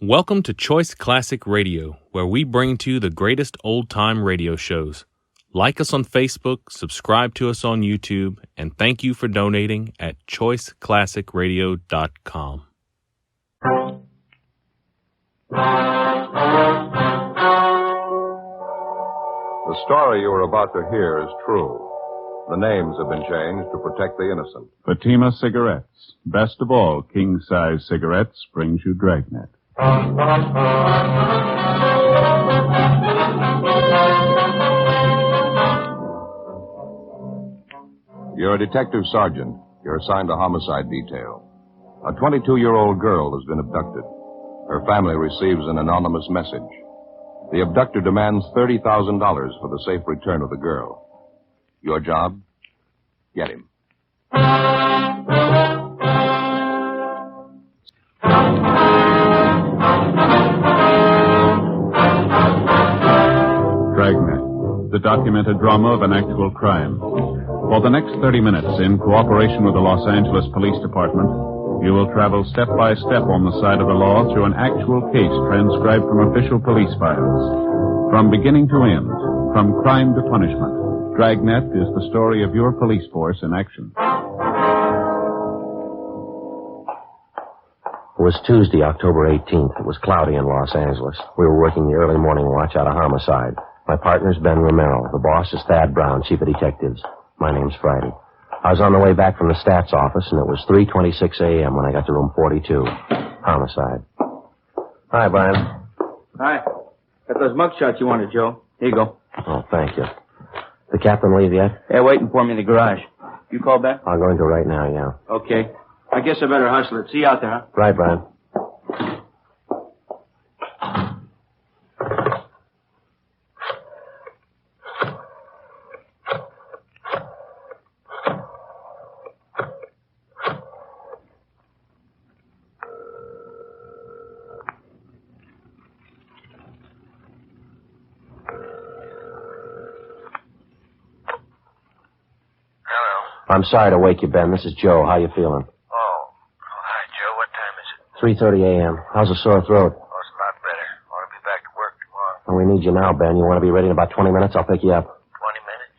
Welcome to Choice Classic Radio, where we bring to you the greatest old-time radio shows. Like us on Facebook, subscribe to us on YouTube, and thank you for donating at choiceclassicradio.com. The story you are about to hear is true. The names have been changed to protect the innocent. Fatima Cigarettes. Best of all, king-size cigarettes brings you Dragnet. You're a detective sergeant. You're assigned to homicide detail. A 22-year-old girl has been abducted. Her family receives an anonymous message. The abductor demands $30,000 for the safe return of the girl. Your job? Get him. Dragnet, the documented drama of an actual crime. For the next 30 minutes, in cooperation with the Los Angeles Police Department, you will travel step by step on the side of the law through an actual case transcribed from official police files. From beginning to end, from crime to punishment, Dragnet is the story of your police force in action. It was Tuesday, October 18th. It was cloudy in Los Angeles. We were working the early morning watch out of homicide. My partner's Ben Romero. The boss is Thad Brown, chief of detectives. My name's Friday. I was on the way back from the stats office, and it was 3:26 a.m. when I got to room 42. Homicide. Hi, Brian. Hi. Got those mugshots you wanted, Joe. Here you go. Oh, thank you. The captain leave yet? Yeah, waiting for me in the garage. You call back? I'm going to right now, yeah. Okay. I guess I better hustle it. See you out there, huh? Right, Brian. I'm sorry to wake you, Ben. This is Joe. How you feeling? Hi, Joe. What time is it? 3:30 a.m. How's the sore throat? Oh, it's a lot better. Ought to be back to work tomorrow. Well, we need you now, Ben. You want to be ready in about 20 minutes? I'll pick you up. 20 minutes?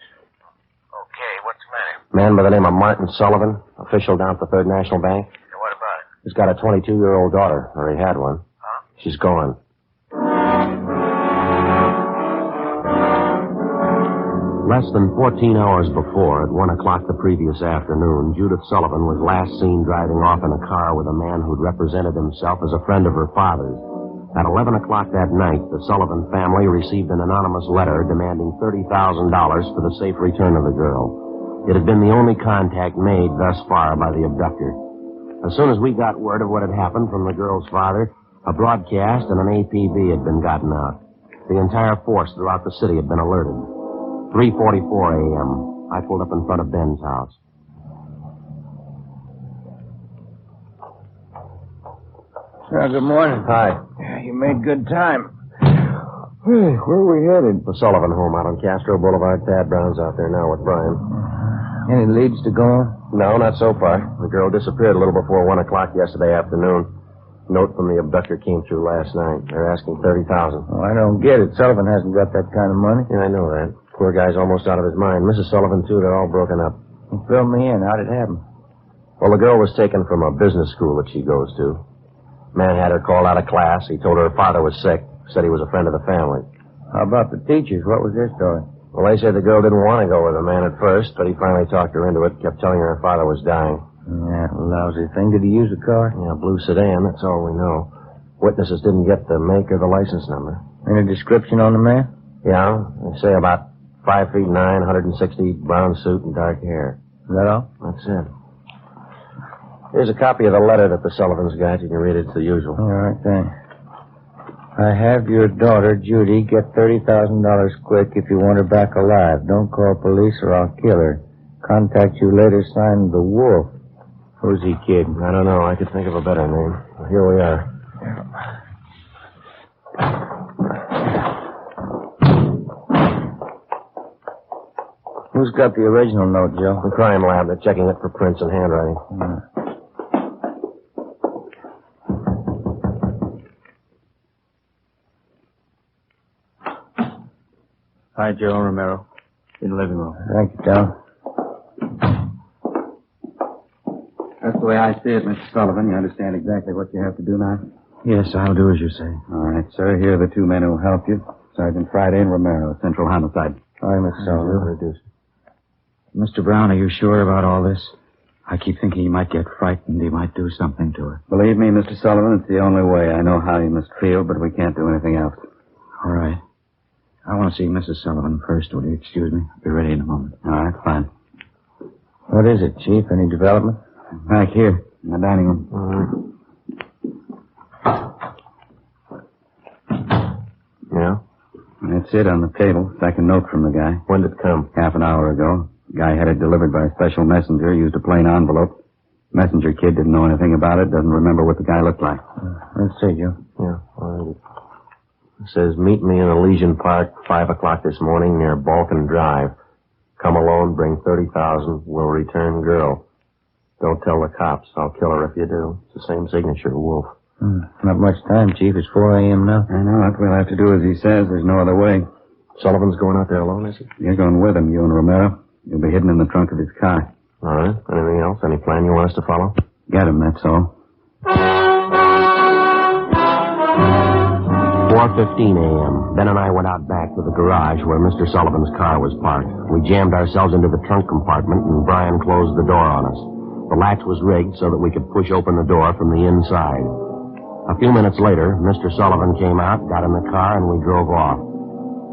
Okay, what's the matter? Man by the name of Martin Sullivan, official down at the Third National Bank. Yeah, what about it? He's got a 22-year-old daughter, or he had one. Huh? She's gone. Less than 14 hours before, at 1 o'clock the previous afternoon, Judith Sullivan was last seen driving off in a car with a man who'd represented himself as a friend of her father's. At 11 o'clock that night, the Sullivan family received an anonymous letter demanding $30,000 for the safe return of the girl. It had been the only contact made thus far by the abductor. As soon as we got word of what had happened from the girl's father, a broadcast and an APB had been gotten out. The entire force throughout the city had been alerted. 3:44 a.m. I pulled up in front of Ben's house. Good morning. Hi. You made good time. Where are we headed? The Sullivan home out on Castro Boulevard. Thad Brown's out there now with Brian. Any leads to go on? No, not so far. The girl disappeared a little before 1 o'clock yesterday afternoon. Note from the abductor came through last night. They're asking $30,000. Oh, I don't get it. Sullivan hasn't got that kind of money. Yeah, I know that. Poor guy's almost out of his mind. Mrs. Sullivan, too, they're all broken up. Well, fill me in. How'd it happen? Well, the girl was taken from a business school that she goes to. Man had her called out of class. He told her father was sick. Said he was a friend of the family. How about the teachers? What was their story? Well, they said the girl didn't want to go with the man at first, but he finally talked her into it, kept telling her her father was dying. Yeah, lousy thing. Did he use a car? Yeah, blue sedan, that's all we know. Witnesses didn't get the make or the license number. Any description on the man? Yeah, they say about 5 feet 9, 160, brown suit and dark hair. Is that all? That's it. Here's a copy of the letter that the Sullivans got. You can read it. It's the usual. All right, thanks. I have your daughter, Judy. Get $30,000 quick if you want her back alive. Don't call police or I'll kill her. Contact you later, signed the Wolf. Who's he kidding? I don't know. I could think of a better name. Well, here we are. Who's got the original note, Joe? The crime lab. They're checking it for prints and handwriting. Hi, Joe Romero. In the living room. Thank you, Tom. That's the way I see it, Mr. Sullivan. You understand exactly what you have to do now? Yes, I'll do as you say. All right, sir. Here are the two men who will help you. Sergeant Friday and Romero, Central Homicide. All right, Mr. Sullivan. Mr. Brown, are you sure about all this? I keep thinking he might get frightened. He might do something to her. Believe me, Mr. Sullivan, it's the only way. I know how you must feel, but we can't do anything else. All right. I want to see Mrs. Sullivan first. Will you excuse me? I'll be ready in a moment. All right, fine. What is it, Chief? Any development? Back here, in the dining room. Yeah? That's it on the table. Second note from the guy. When did it come? Half an hour ago. Guy had it delivered by a special messenger, used a plain envelope. Messenger kid didn't know anything about it, doesn't remember what the guy looked like. Let's see, Joe. Yeah, all right. It says, meet me in Elysian Park, 5 o'clock this morning near Balkan Drive. Come alone, bring $30,000, will return girl. Don't tell the cops. I'll kill her if you do. It's the same signature, Wolf. Not much time, Chief. It's 4 a.m. now. I know it. We'll have to do as he says. There's no other way. Sullivan's going out there alone, is he? You're going with him, you and Romero. You'll be hidden in the trunk of his car. All right. Anything else? Any plan you want us to follow? Get him, that's all. 4:15 a.m. Ben and I went out back to the garage where Mr. Sullivan's car was parked. We jammed ourselves into the trunk compartment, and Brian closed the door on us. The latch was rigged so that we could push open the door from the inside. A few minutes later, Mr. Sullivan came out, got in the car, and we drove off.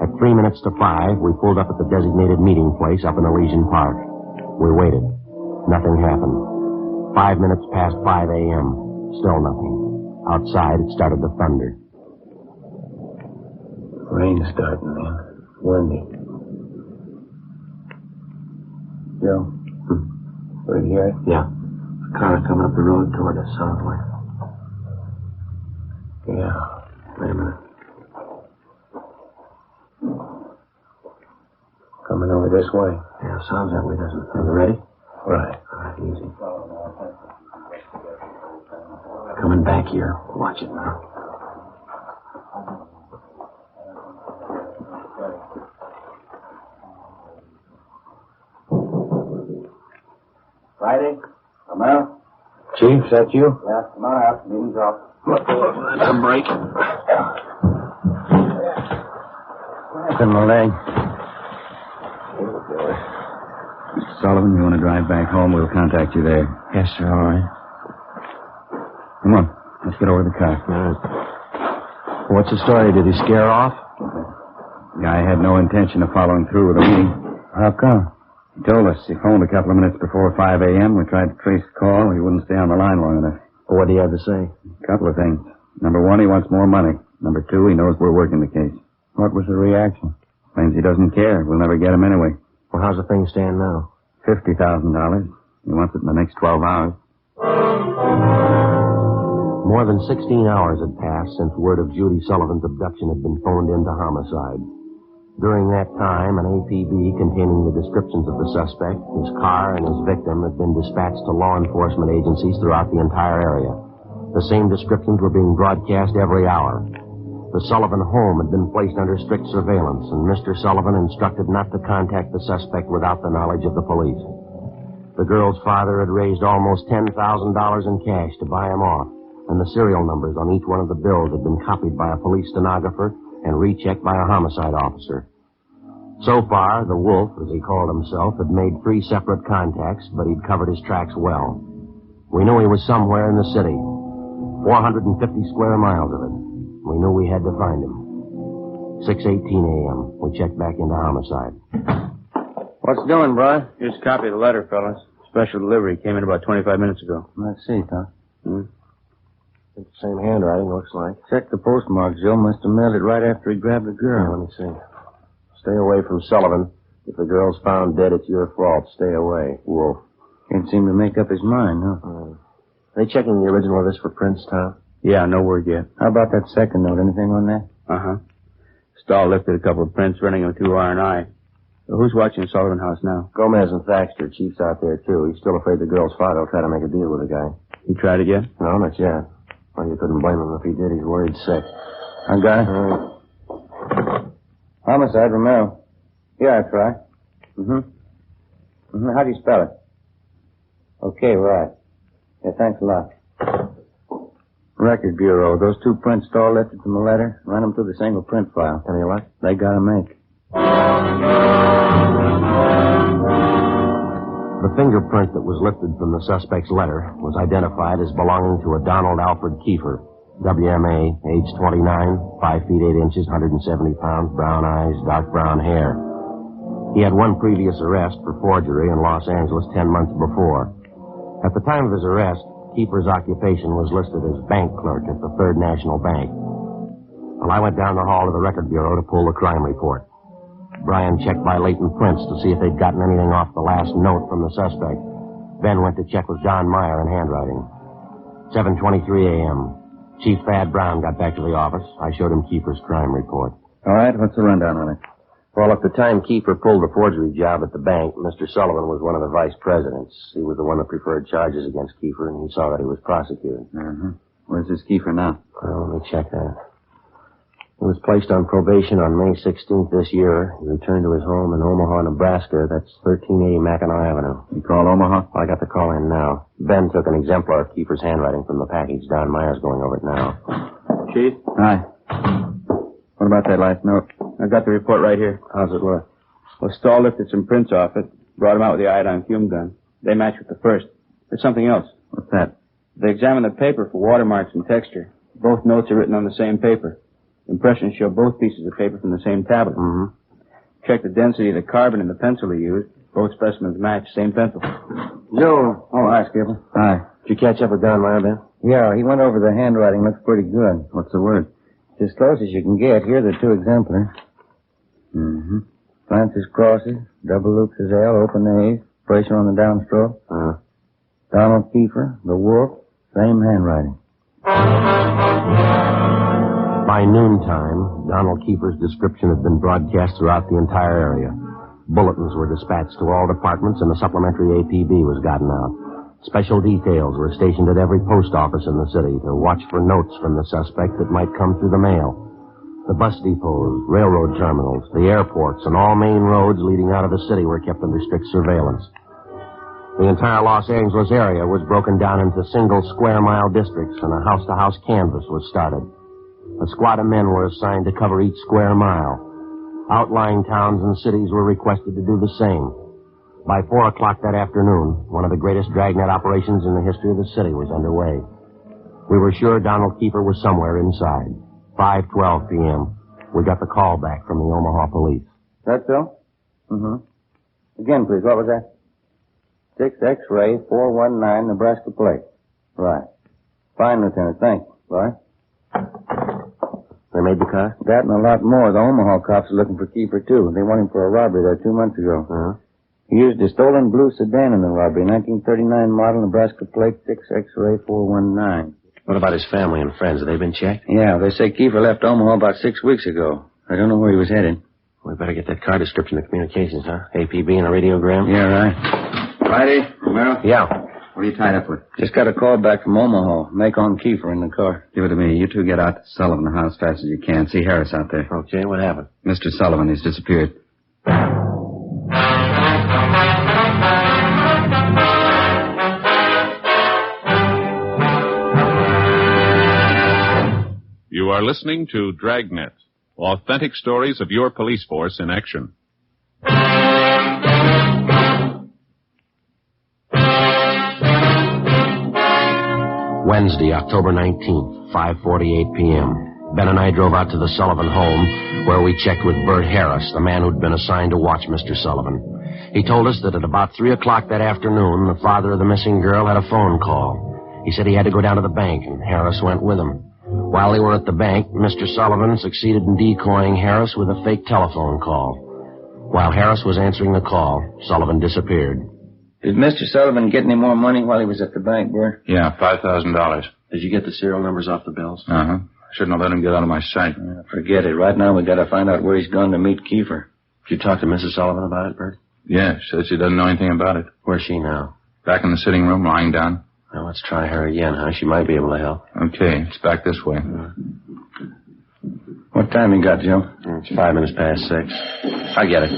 At 5 minutes to 5, we pulled up at the designated meeting place up in Elysian Park. We waited. Nothing happened. 5 minutes past 5 a.m. Still nothing. Outside, it started to thunder. Rain starting, man. Windy. Joe? Were you hear it? Yeah. A car coming up the road toward us, sounds like. Yeah. Wait a minute. Coming over this way. Yeah, sounds that way, doesn't it? Are you ready? Right. All right, easy. Coming back here. Watch it now. Friday? Romero? Chief, is that you? Yeah, come on out. Meeting's off. That's a break. In my leg. Mr. Sullivan, you want to drive back home? We'll contact you there. Yes, sir, all right. Come on. Let's get over to the car. What's the story? Did he scare off? Guy had no intention of following through with the meeting. How come? He told us he phoned a couple of minutes before 5 a.m. We tried to trace the call. He wouldn't stay on the line long enough. What did he have to say? A couple of things. Number one, he wants more money. Number two, he knows we're working the case. What was the reaction? Claims he doesn't care. We'll never get him anyway. Well, how's the thing stand now? $50,000. He wants it in the next 12 hours. More than 16 hours had passed since word of Judy Sullivan's abduction had been phoned into homicide. During that time, an APB containing the descriptions of the suspect, his car, and his victim had been dispatched to law enforcement agencies throughout the entire area. The same descriptions were being broadcast every hour. The Sullivan home had been placed under strict surveillance, and Mr. Sullivan instructed not to contact the suspect without the knowledge of the police. The girl's father had raised almost $10,000 in cash to buy him off, and the serial numbers on each one of the bills had been copied by a police stenographer and rechecked by a homicide officer. So far, the Wolf, as he called himself, had made 3 separate contacts, but he'd covered his tracks well. We knew he was somewhere in the city, 450 square miles of it. We knew we had to find him. 6:18 a.m. We checked back into homicide. What's doing, Brian? Here's a copy of the letter, fellas. Special delivery. Came in about 25 minutes ago. Let's see, Tom. It's the same handwriting, looks like. Check the postmark. Joe must have mailed it right after he grabbed the Here, girl. let me see. Stay away from Sullivan. If the girl's found dead, it's your fault. Stay away, Wolf. Can't seem to make up his mind, huh? Are they checking the original of this for prints, Tom? Yeah, no word yet. How about that second note? Anything on that? Uh-huh. Stahl lifted a couple of prints, running them through R&I. So who's watching the Sullivan house now? Gomez and Thaxter. Chief's out there, too. He's still afraid the girl's father will try to make a deal with the guy. He tried it yet? No, not yet. Well, you couldn't blame him if he did. He's worried sick. I got it. All right. Homicide, Romero. Yeah, that's right. How do you spell it? Okay, right. Yeah, thanks a lot. Record Bureau. Those two prints all lifted from the letter. Run them through the single print file. Any luck? They gotta make. The fingerprint that was lifted from the suspect's letter was identified as belonging to a Donald Alfred Kiefer, WMA, age 29, 5 feet 8 inches, 170 pounds, brown eyes, dark brown hair. He had one previous arrest for forgery in Los Angeles 10 months before. At the time of his arrest, Kiefer's occupation was listed as bank clerk at the Third National Bank. Well, I went down the hall to the Record Bureau to pull the crime report. Brian checked by latent prints to see if they'd gotten anything off the last note from the suspect. Ben went to check with John Meyer in handwriting. 7:23 a.m. Chief Thad Brown got back to the office. I showed him Kiefer's crime report. All right, what's the rundown on it? Well, at the time Kiefer pulled the forgery job at the bank, Mr. Sullivan was one of the vice presidents. He was the one that preferred charges against Kiefer, and he saw that he was prosecuted. Where's this Kiefer now? Well, let me check that. He was placed on probation on May 16th this year. He returned to his home in Omaha, Nebraska. That's 1380 Mackinac Avenue. You call Omaha? I got the call in now. Ben took an exemplar of Kiefer's handwriting from the package. Don Meyer's going over it now. Chief? Hi. What about that last note? I got the report right here. How's it look? Well, Stahl lifted some prints off it, brought them out with the iodine fume gun. They match with the first. There's something else. What's that? They examined the paper for watermarks and texture. Both notes are written on the same paper. Impressions show both pieces of paper from the same tablet. Check the density of the carbon in the pencil he used. Both specimens match, same pencil. Joe. Oh, hi, Skipper. Hi. Did you catch up with Don Meyer, Ben? Yeah, he went over the handwriting. Looks pretty good. What's the word? It's as close as you can get. Here are the two exemplars. Francis crosses, double loops his L, open A's, pressure on the downstroke. Donald Kiefer, the wolf, same handwriting. By noontime, Donald Kiefer's description had been broadcast throughout the entire area. Bulletins were dispatched to all departments, and a supplementary APB was gotten out. Special details were stationed at every post office in the city to watch for notes from the suspect that might come through the mail. The bus depots, railroad terminals, the airports, and all main roads leading out of the city were kept under strict surveillance. The entire Los Angeles area was broken down into single square-mile districts, and a house-to-house canvass was started. A squad of men were assigned to cover each square mile. Outlying towns and cities were requested to do the same. By 4 o'clock that afternoon, one of the greatest dragnet operations in the history of the city was underway. We were sure Donald Kiefer was somewhere inside. 5:12 p.m. We got the call back from the Omaha police. That so? Again, please. What was that? 6 X-ray 419 Nebraska plate. Right. Fine, Lieutenant. Thanks. Bye. They made the car? That and a lot more. The Omaha cops are looking for Kiefer, too. They want him for a robbery there 2 months ago. He used a stolen blue sedan in the robbery. 1939 model, Nebraska plate, 6 X-ray 419. What about his family and friends? Have they been checked? Yeah, they say Kiefer left Omaha about 6 weeks ago. I don't know where he was headed. We better get that car description to communications, huh? APB and a radiogram? Yeah, right. Friday, Romero? Yeah. What are you tied up with? Just got a call back from Omaha. Make on Kiefer in the car. Give it to me. You two get out to Sullivan House as fast as you can. See Harris out there. Okay, what happened? Mr. Sullivan, he's disappeared. You are listening to Dragnet, authentic stories of your police force in action. Wednesday, October 19th, 5:48 p.m. Ben and I drove out to the Sullivan home, where we checked with Bert Harris, the man who'd been assigned to watch Mr. Sullivan. He told us that at about 3 o'clock that afternoon, the father of the missing girl had a phone call. He said he had to go down to the bank, and Harris went with him. While they were at the bank, Mr. Sullivan succeeded in decoying Harris with a fake telephone call. While Harris was answering the call, Sullivan disappeared. Did Mr. Sullivan get any more money while he was at the bank, Bert? Yeah, $5,000. Did you get the serial numbers off the bills? Uh-huh. Shouldn't have let him get out of my sight. Forget it. Right now we got to find out where he's gone to meet Kiefer. Did you talk to Mrs. Sullivan about it, Bert? Yeah, she said she doesn't know anything about it. Where's she now? Back in the sitting room, lying down. Well, let's try her again, huh? She might be able to help. Okay, it's back this way. What time you got, Joe? It's 5 minutes past 6. I get it.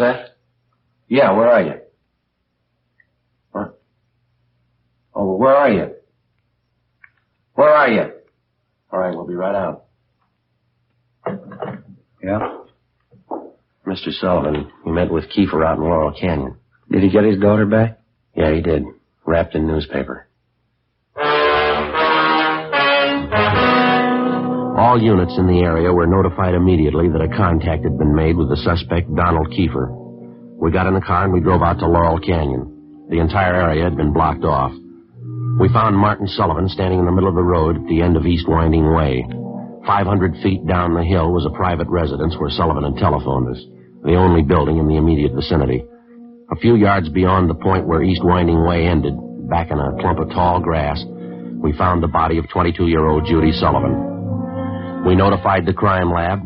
How's that? Yeah, where are you? What? Oh, well, where are you? Where are you? All right, we'll be right out. Yeah? Mr. Sullivan, he met with Kiefer out in Laurel Canyon. Did he get his daughter back? Yeah, he did. Wrapped in newspaper. All units in the area were notified immediately that a contact had been made with the suspect, Donald Kiefer. We got in the car and we drove out to Laurel Canyon. The entire area had been blocked off. We found Martin Sullivan standing in the middle of the road at the end of East Winding Way. 500 feet down the hill was a private residence where Sullivan had telephoned us, the only building in the immediate vicinity. A few yards beyond the point where East Winding Way ended, back in a clump of tall grass, we found the body of 22-year-old Judy Sullivan. We notified the crime lab,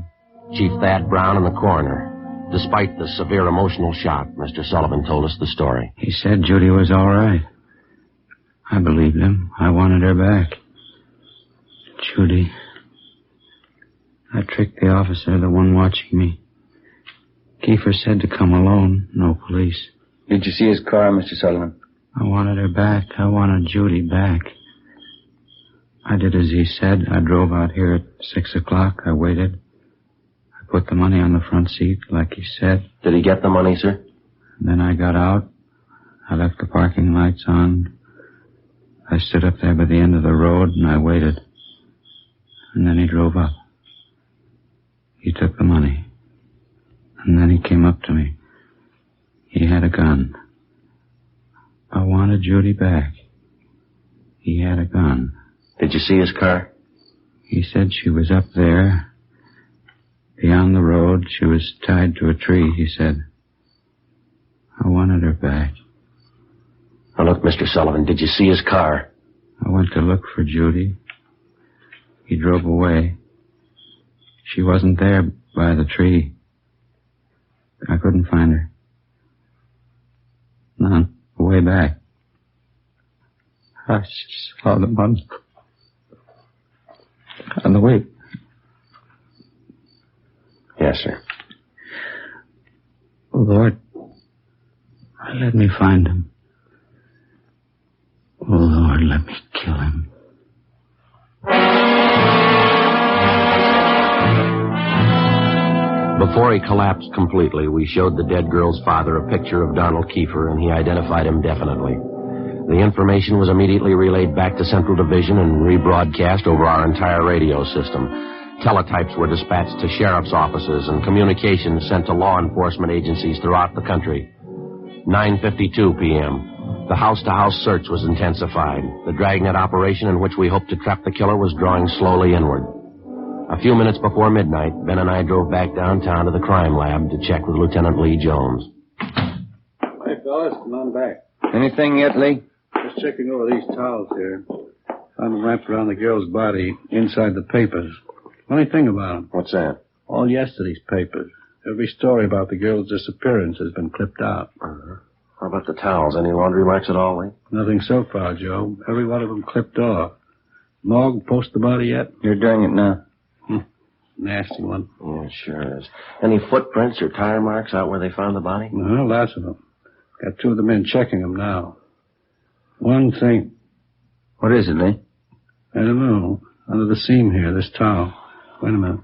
Chief Thad Brown, and the coroner. Despite the severe emotional shock, Mr. Sullivan told us the story. He said Judy was all right. I believed him. I wanted her back. Judy. I tricked the officer, the one watching me. Kiefer said to come alone, no police. Did you see his car, Mr. Sullivan? I wanted her back. I wanted Judy back. I did as he said. I drove out here at 6 o'clock. I waited. I put the money on the front seat, like he said. Did he get the money, sir? And then I got out. I left the parking lights on. I stood up there by the end of the road, and I waited. And then he drove up. He took the money. And then he came up to me. He had a gun. I wanted Judy back. He had a gun. Did you see his car? He said she was up there. Beyond the road, she was tied to a tree, he said. I wanted her back. Now, look, Mr. Sullivan, did you see his car? I went to look for Judy. He drove away. She wasn't there by the tree. I couldn't find her. None. Way back. I saw the money on the way. Yes, sir. Oh, Lord, let me find him. Oh, Lord, let me kill him. Before he collapsed completely, we showed the dead girl's father a picture of Donald Kiefer, and he identified him definitely. The information was immediately relayed back to Central Division and rebroadcast over our entire radio system. Teletypes were dispatched to sheriff's offices and communications sent to law enforcement agencies throughout the country. 9:52 p.m. The house-to-house search was intensified. The Dragnet operation in which we hoped to trap the killer was drawing slowly inward. A few minutes before midnight, Ben and I drove back downtown to the crime lab to check with Lieutenant Lee Jones. Hey, fellas, come on back. Anything yet, Lee? Just checking over these towels here. Found them wrapped around the girl's body inside the papers. Funny thing about them. What's that? All yesterday's papers. Every story about the girl's disappearance has been clipped out. Uh-huh. How about the towels? Any laundry marks at all, Lee? Nothing so far, Joe. Every one of them clipped off. Morgue post the body yet? You're doing it now. Nasty one. Yeah, it sure is. Any footprints or tire marks out where they found the body? No, lots of them. Got two of the men checking them now. One thing. What is it, Lee? I don't know. Under the seam here, this towel. Wait a minute.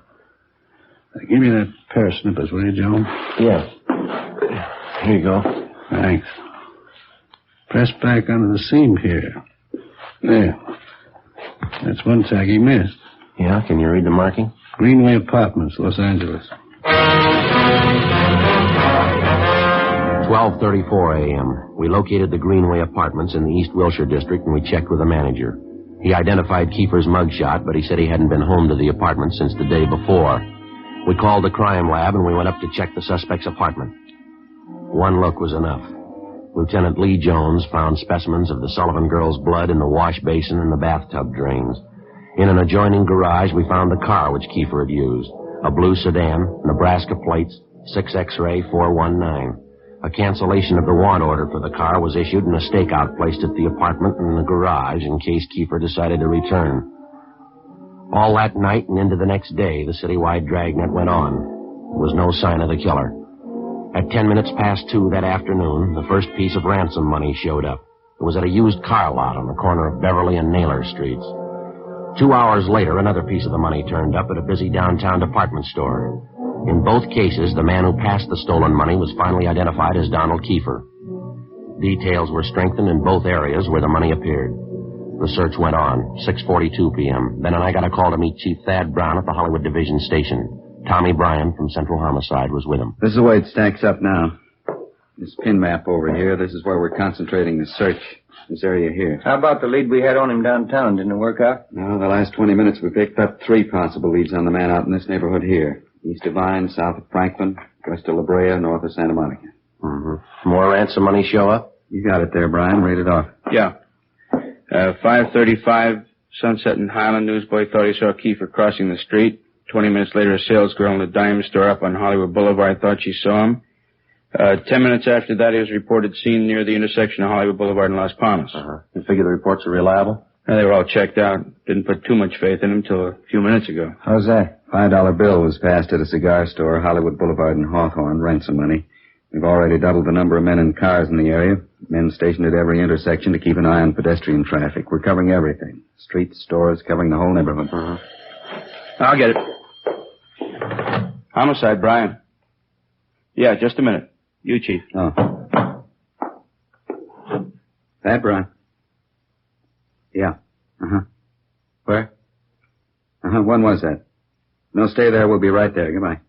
Give me that pair of snippers, will you, Joe? Yeah. Here you go. Thanks. Press back under the seam here. There. That's one tag he missed. Yeah, can you read the marking? Greenway Apartments, Los Angeles. 12:34 a.m. We located the Greenway Apartments in the East Wilshire district, and we checked with the manager. He identified Kiefer's mugshot, but he said he hadn't been home to the apartment since the day before. We called the crime lab, and we went up to check the suspect's apartment. One look was enough. Lieutenant Lee Jones found specimens of the Sullivan girl's blood in the wash basin and the bathtub drains. In an adjoining garage, we found the car which Kiefer had used. A blue sedan, Nebraska plates, 6 X-ray 419. A cancellation of the want order for the car was issued and a stakeout placed at the apartment and the garage in case Kiefer decided to return. All that night and into the next day, the citywide dragnet went on. There was no sign of the killer. At 10 minutes past 2 that afternoon, the first piece of ransom money showed up. It was at a used car lot on the corner of Beverly and Naylor Streets. 2 hours later, another piece of the money turned up at a busy downtown department store. In both cases, the man who passed the stolen money was finally identified as Donald Kiefer. Details were strengthened in both areas where the money appeared. The search went on, 6:42 p.m. Ben and I got a call to meet Chief Thad Brown at the Hollywood Division Station. Tommy Bryan from Central Homicide was with him. This is the way it stacks up now. This pin map over here, this is where we're concentrating the search. This area here. How about the lead we had on him downtown? Didn't it work out? No, the last 20 minutes we picked up 3 possible leads on the man out in this neighborhood here. East of Vine, south of Franklin, west of La Brea, north of Santa Monica. Mm-hmm. More ransom money show up? You got it there, Brian. Read it off. Yeah. 5:35, Sunset and Highland. Newsboy thought he saw Kiefer crossing the street. 20 minutes later, a salesgirl in the diamond store up on Hollywood Boulevard thought she saw him. 10 minutes after that, he was reported seen near the intersection of Hollywood Boulevard and Las Palmas. You figure the reports are reliable? They were all checked out. Didn't put too much faith in him till a few minutes ago. How's that? $5 bill was passed at a cigar store, Hollywood Boulevard and Hawthorne, ransom money. We've already doubled the number of men and cars in the area. Men stationed at every intersection to keep an eye on pedestrian traffic. We're covering everything. Streets, stores, covering the whole neighborhood. I'll get it. Homicide, Brian. Yeah, just a minute. You, Chief. Oh. That, Brian? Yeah. Where? When was that? No, stay there. We'll be right there. Goodbye.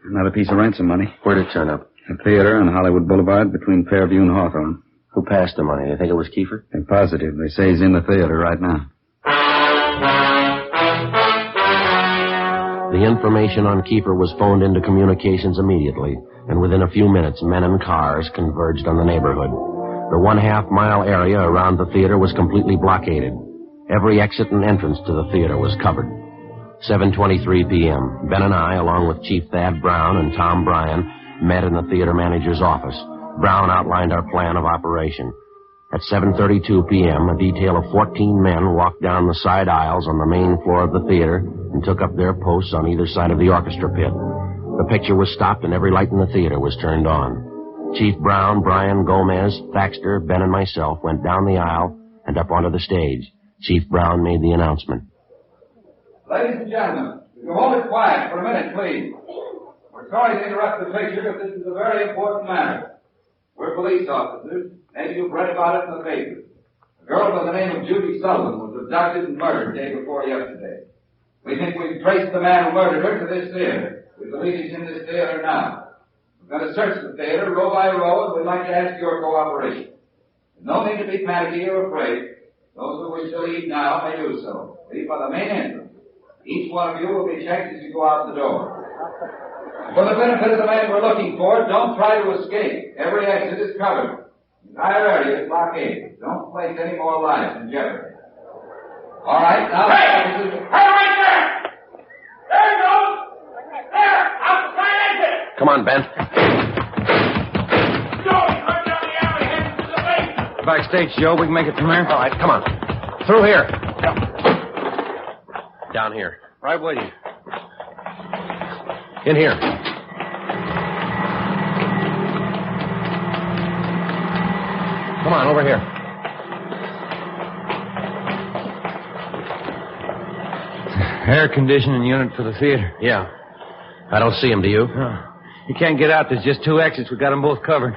Another piece of ransom money. Where'd it turn up? A theater on Hollywood Boulevard between Fairview and Hawthorne. Who passed the money? They think it was Kiefer? They're positive. They say he's in the theater right now. The information on Kiefer was phoned into communications immediately, and within a few minutes, men and cars converged on the neighborhood. The 1/2-mile area around the theater was completely blockaded. Every exit and entrance to the theater was covered. 7:23 p.m. Ben and I, along with Chief Thad Brown and Tom Bryan, met in the theater manager's office. Brown outlined our plan of operation. At 7:32 p.m., a detail of 14 men walked down the side aisles on the main floor of the theater and took up their posts on either side of the orchestra pit. The picture was stopped and every light in the theater was turned on. Chief Brown, Bryan, Gomez, Thaxter, Ben, and myself went down the aisle and up onto the stage. Chief Brown made the announcement. Ladies and gentlemen, if you hold it quiet for a minute, please. We're sorry to interrupt the picture, but this is a very important matter. We're police officers. Maybe you've read about it in the papers. A girl by the name of Judy Sullivan was abducted and murdered the day before yesterday. We think we've traced the man who murdered her to this theater. We believe he's in this theater now. We're going to search the theater row by row, and we'd like to ask your cooperation. There's no need to be panicky or afraid. Those who wish to leave now may do so. Leave by the main entrance. Each one of you will be checked as you go out the door. For the benefit of the man we're looking for, don't try to escape. Every exit is covered. The entire area is blockaded. Don't place any more lives in jeopardy. All right, now... Hey! Hey, right there! There he goes! There! Outside exit! Come on, Ben. Joe, he's right down the alley heading to the basement. Backstage, Joe. We can make it from here. All right, come on. Through here. Down here. Right with you. In here. Come on, over here. Air conditioning unit for the theater. Yeah. I don't see him, do you? No. You can't get out. There's just 2 exits. We got them both covered.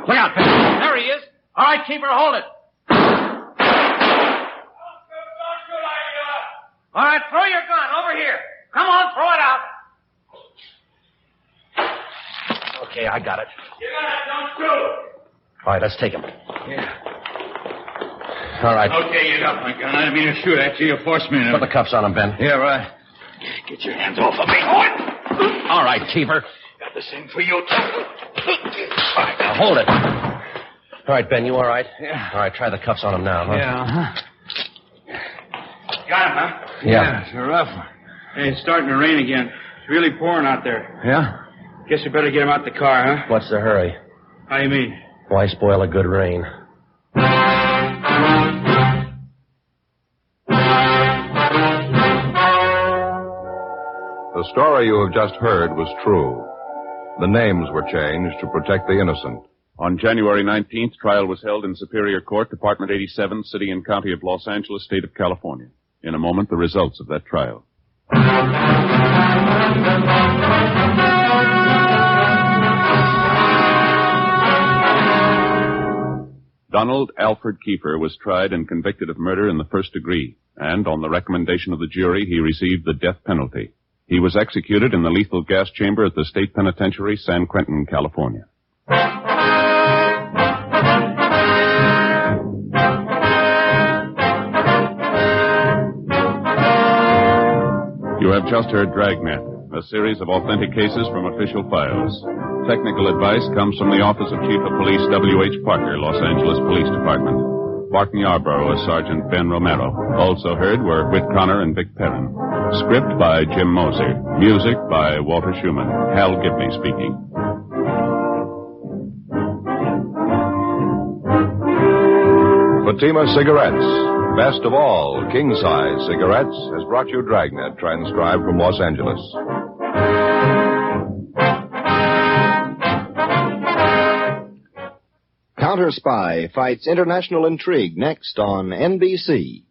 Look out, Ben. There he is. All right, keeper, hold it. All right, throw your gun over here. Come on, throw it out. Okay, I got it. You got it, don't shoot. All right, let's take him. Yeah. All right. Okay, you got my gun. I didn't mean to shoot at you. You forced me to... Put the cuffs on him, Ben. Yeah, right. Get your hands off of me. All right, Keeper. Got the same for you, too. All right, now hold it. All right, Ben, you all right? Yeah. All right, try the cuffs on him now, huh? Yeah, Got him, huh? Yeah. It's a rough one. Hey, it's starting to rain again. It's really pouring out there. Yeah? Guess we better get him out the car, huh? What's the hurry? How do you mean? Why spoil a good rain? The story you have just heard was true. The names were changed to protect the innocent. On January 19th, trial was held in Superior Court, Department 87, City and County of Los Angeles, State of California. In a moment, the results of that trial. Donald Alfred Kiefer was tried and convicted of murder in the first degree, and on the recommendation of the jury, he received the death penalty. He was executed in the lethal gas chamber at the State Penitentiary, San Quentin, California. You have just heard Dragnet, a series of authentic cases from official files. Technical advice comes from the Office of Chief of Police W.H. Parker, Los Angeles Police Department. Barton Yarborough as Sergeant Ben Romero. Also heard were Whit Connor and Vic Perrin. Script by Jim Moser. Music by Walter Schumann. Hal Gibney speaking. Fatima Cigarettes, best of all king-size cigarettes, has brought you Dragnet, transcribed from Los Angeles. Counter Spy fights international intrigue next on NBC.